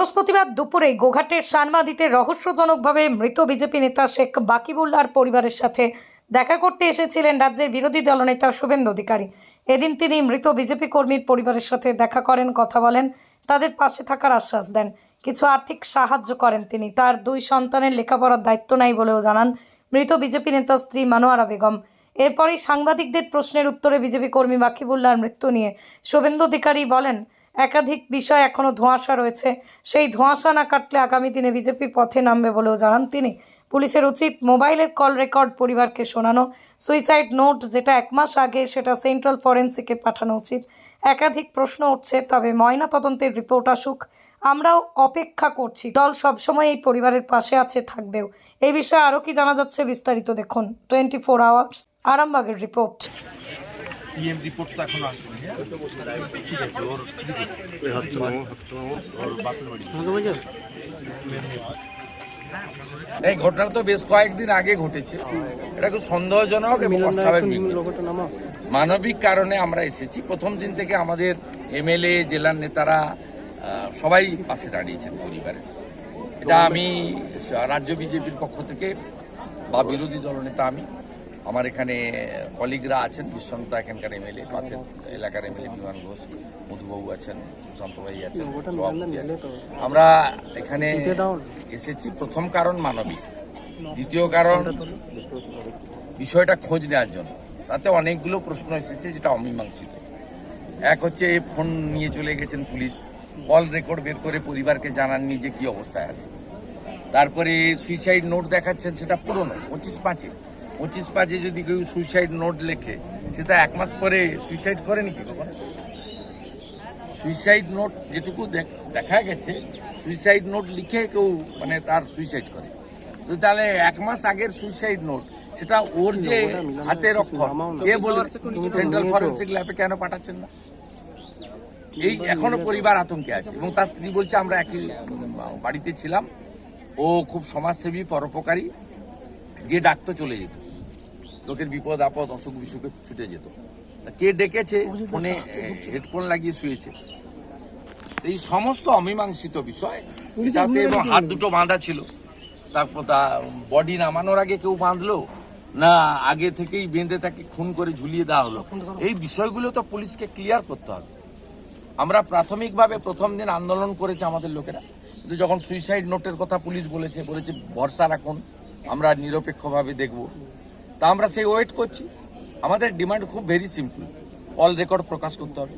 বৃহস্পতিবার দুপুরে গোঘাটের সানমাদিতে রহস্যজনকভাবে মৃত বিজেপি নেতা শেখ বাকিবুল্লাহর পরিবারের সাথে দেখা করতে এসেছিলেন রাজ্যের বিরোধী দলনেতা শুভেন্দু অধিকারী। এদিন তিনি মৃত বিজেপি কর্মীর পরিবারের সাথে দেখা করেন, কথা বলেন, তাদের পাশে থাকার আশ্বাস দেন, কিছু আর্থিক সাহায্য করেন। তিনি তার 2 সন্তানের লেখাপড়ার দায়িত্ব নাই বলেও জানান মৃত বিজেপি নেতার স্ত্রী মানোয়ারা বেগম। এরপরই সাংবাদিকদের প্রশ্নের উত্তরে বিজেপি কর্মী বাকিবুল্লাহর মৃত্যু নিয়ে শুভেন্দু অধিকারী বলেন, একাধিক বিষয় এখনও ধোঁয়াশা রয়েছে, সেই ধোঁয়াশা না কাটলে আগামী দিনে বিজেপি পথে নামবে বলেও জানান তিনি। পুলিশের উচিত মোবাইলের কল রেকর্ড পরিবারকে শোনানো, সুইসাইড নোট যেটা 1 মাস আগে সেটা সেন্ট্রাল ফরেন্সিকে পাঠানো উচিত। একাধিক প্রশ্ন উঠছে, তবে ময়না তদন্তের রিপোর্ট আসুক, আমরাও অপেক্ষা করছি। দল সবসময় এই পরিবারের পাশে আছে, থাকবেও। এই বিষয়ে আরও কি জানা যাচ্ছে বিস্তারিত দেখুন 24 আওয়ার্স আরামবাগের রিপোর্ট। পিএম রিপোর্ট তো এখনো আসেনি। ঠিক আছে, ওর এই ঘটনা তো বেশ কয়েকদিন আগে ঘটেছে। এটা খুব সন্দেহজনক এবং অস্বাভাবিক। মানবিক কারণে আমরা এসেছি। প্রথম দিন থেকে আমাদের এমএলএ, জেলার নেতারা সবাই পাশে দাঁড়িয়েছেন পরিবারের। এটা আমি রাজ্য বিজেপির পক্ষ থেকে বা বিরোধী দলনেতা আমি, আমার এখানে কলিগরা আছেন, বিশ্বনাথ এখানকার এমএলএ, পাশের এলাকার এমএলএ বিমান ঘোষ, মধুবাবু আছেন, সুশান্ত ভাই আছেন, সভাপতি আছেন। আমরা এখানে এসেছি প্রথম কারণ মানবিক, দ্বিতীয় কারণ বিষয়টা খোঁজ নেওয়ার জন্য। তাতে অনেকগুলো প্রশ্ন এসেছে যেটা অমীমাংসিত। এক হচ্ছে ফোন নিয়ে চলে গেছেন পুলিশ, কল রেকর্ড বের করে পরিবারকে জানাননি যে কি অবস্থায় আছে। তারপরে সুইসাইড নোট দেখাচ্ছেন, সেটা পুরনো 25/5 যদি কেউ সুইসাইড নোট লেখে, সেটা 1 মাস পরে সুইসাইড করেনি কি কখনো? সুইসাইড নোট যেটুকু দেখা গেছে, সুইসাইড নোট লিখে কেউ মানে তার সুইসাইড করে। তো তাহলে 1 মাস আগের সুইসাইড নোট, সেটা ওর যে হাতের অক্ষর, কে বলে সেন্ট্রাল ফরেন্সিক ল্যাবে কেন পাঠাচ্ছেন না? এই এখনো পরিবার আতঙ্কে আছে। এবং তার স্ত্রী বলছে আমরা একই বাড়িতে ছিলাম, ও খুব সমাজসেবী, পরোপকারী, যে ডাকতো চলে যেত, লোকের বিপদ আপদ অসুখ বিসুখে ছুটে যেত। কে ডেকেছে, ফোনে হেডফোন লাগিয়ে শুয়েছে। এই সমস্ত অমীমাংসিত বিষয়, যাতে এবং হাত দুটো বাঁধা ছিল, তারপর তা বডি নামানোর আগে কেউ বাঁধলো না আগে থেকেই বেঁধে তাকে খুন করে ঝুলিয়ে দেওয়া হলো, এই বিষয়গুলো তো পুলিশকে ক্লিয়ার করতে হবে। আমরা প্রাথমিকভাবে প্রথম দিন আন্দোলন করেছে আমাদের লোকেরা, কিন্তু যখন সুইসাইড নোটের কথা পুলিশ বলেছে ভরসা রাখুন, আমরা নিরপেক্ষভাবে দেখব। তা আমরা সেই ওয়েট করছি। আমাদের ডিমান্ড খুব ভেরি সিম্পল, কল রেকর্ড প্রকাশ করতে হবে,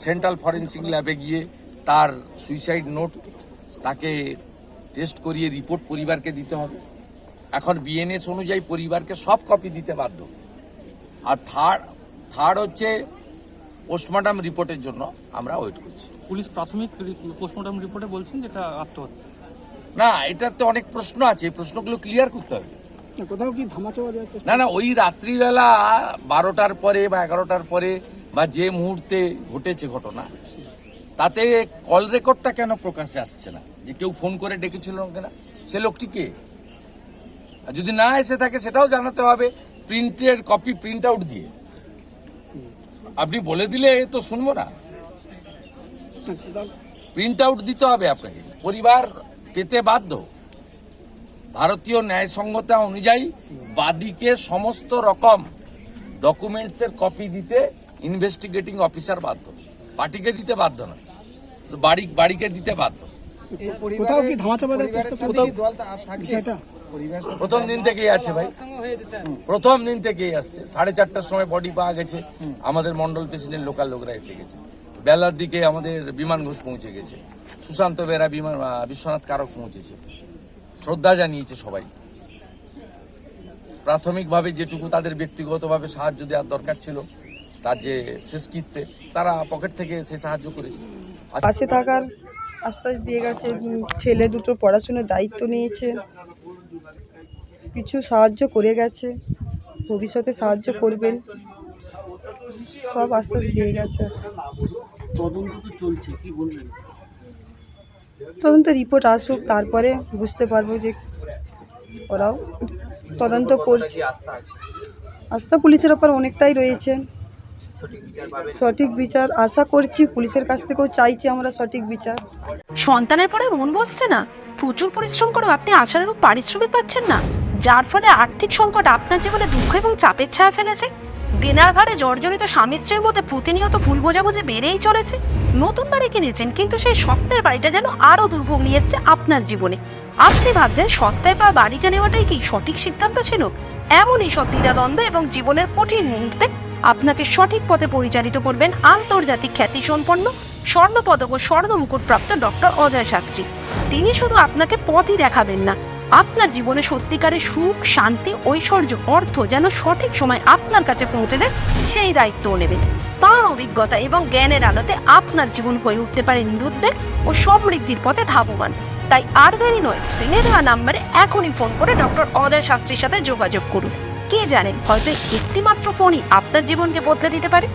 সেন্ট্রাল ফরেন্সিক ল্যাবে গিয়ে তার সুইসাইড নোট তাকে টেস্ট করিয়ে রিপোর্ট পরিবারকে দিতে হবে। এখন বিএনএস অনুযায়ী পরিবারকে সব কপি দিতে বাধ্য। আর থার্ড হচ্ছে পোস্টমর্টম রিপোর্টের জন্য আমরা ওয়েট করছি। পুলিশ প্রাথমিক পোস্টমর্টম রিপোর্টে বলছেন যেটা আত্মহত্যা। না, এটার তো অনেক প্রশ্ন আছে, এই প্রশ্নগুলো ক্লিয়ার করতে হবে। কোথাও কি ধামাচাপা দেওয়ার চেষ্টা? না, ওই রাত্রিবেলা 12টার পরে বা 11টার পরে বা যে মুহূর্তে ঘটেছে ঘটনা, তাতে কল রেকর্ডটা কেন প্রকাশে আসছে না? যে কেউ ফোন করে ডেকেছিল কিনা, সে লোকটি কে? আর যদি না এসে থাকে সেটাও জানাতে হবে, প্রিন্টের কপি প্রিন্ট আউট দিয়ে। আপনি বলে দিলে তো শুনবো না, প্রিন্ট আউট দিতে হবে আপনাকে, পরিবার পেতে বাধ্য। ভারতীয় ন্যায়সঙ্গতা অনুযায়ী বাদীকে সমস্ত রকম ডকুমেন্টসের কপি দিতে ইনভেস্টিগেটিং অফিসার বাধ্য, পার্টিকে দিতে বাধ্য না, বাড়িকে দিতে বাধ্য। কোথাও কি ধামাচাপা দেওয়ার চেষ্টা? প্রথম দিন থেকেই আছে ভাই, প্রথম দিন থেকেই আসছে। 4:30টার সময় বডি পাওয়া গেছে, আমাদের মন্ডল প্রেসিডেন্ট লোকাল লোকরা এসে গেছে। বেলার দিকে আমাদের বিমান ঘোষ পৌঁছে গেছে, সুশান্ত বেরা, বিশ্বনাথ কারক পৌঁছেছে, শ্রদ্ধা জানিয়েছে সবাই। প্রাথমিকভাবে যেটুকু তাদের ব্যক্তিগতভাবে সাহায্য দেওয়ার দরকার ছিল, তার যে শেষকৃত্যে তারা পকেট থেকে সে সাহায্য করেছে। পাশে থাকার আশ্বাস দিয়ে গেছে, ছেলে দুটো পড়াশোনার দায়িত্ব নিয়েছে, কিছু সাহায্য করে গেছে, ভবিষ্যতে সাহায্য করবেন, সব আশ্বাস দিয়ে গেছে। তদন্ত তো চলছে, কি বলবেন? তদন্ত রিপোর্ট আসুক, তারপরে বুঝতে পারবো যে ওরাও তদন্ত করছে। আস্থা পুলিশের ওপর অনেকটাই রয়েছে, সঠিক বিচার আশা করছি, পুলিশের কাছ থেকেও চাইছি আমরা সঠিক বিচার। সন্তানের পরে মন বসছে না, প্রচুর পরিশ্রম করেও আপনি আশানুরূপ পারিশ্রমিক পাচ্ছেন না, যার ফলে আর্থিক সংকট আপনার জীবনে দুঃখ এবং চাপের ছায়া ফেলেছে। দেনার ভারে জর্জরিত স্বামী স্ত্রীর মধ্যে প্রতিনিয়ত ভুল বোঝাবুঝি বেড়েই চলেছে। নতুন বাড়ি কিনেছেন, কিন্তু সেই স্বপ্নের বাড়িটা যেন আরো দুর্ভোগ নিয়ে এসছে আপনার জীবনে। আপনি ভাবছেন সস্তায় পাওয়া বাড়িটা নেওয়াটাই কি সঠিক সিদ্ধান্ত ছিল? এমনই সব দ্বিধাদ্বন্দ্ব এবং জীবনের কঠিন মুহূর্তে আপনাকে সঠিক পথে পরিচালিত করবেন আন্তর্জাতিক খ্যাতিসম্পন্ন স্বর্ণপদক ও স্বর্ণ মুকুটপ্রাপ্ত ডক্টর অজয় শাস্ত্রী। তিনি শুধু আপনাকে পথই দেখাবেন না, আপনার জীবনে সত্যিকারের সুখ, শান্তি, ঐশ্বর্য, অর্থ যেন সঠিক সময় আপনার কাছে পৌঁছে দেয় সেই দায়িত্বও নেবেন। তাঁর অভিজ্ঞতা এবং জ্ঞানের আলোতে আপনার জীবন হয়ে উঠতে পারে নিরুদ্বেগ ও সমৃদ্ধির পথে ধাবমান। তাই আর দেরি নয়, স্ক্রিনে দেওয়া নাম্বারে এখনই ফোন করে ডক্টর অজয় শাস্ত্রীর সাথে যোগাযোগ করুন। কে জানেন, হয়তো একটিমাত্র ফোনই আপনার জীবনকে বদলে দিতে পারে।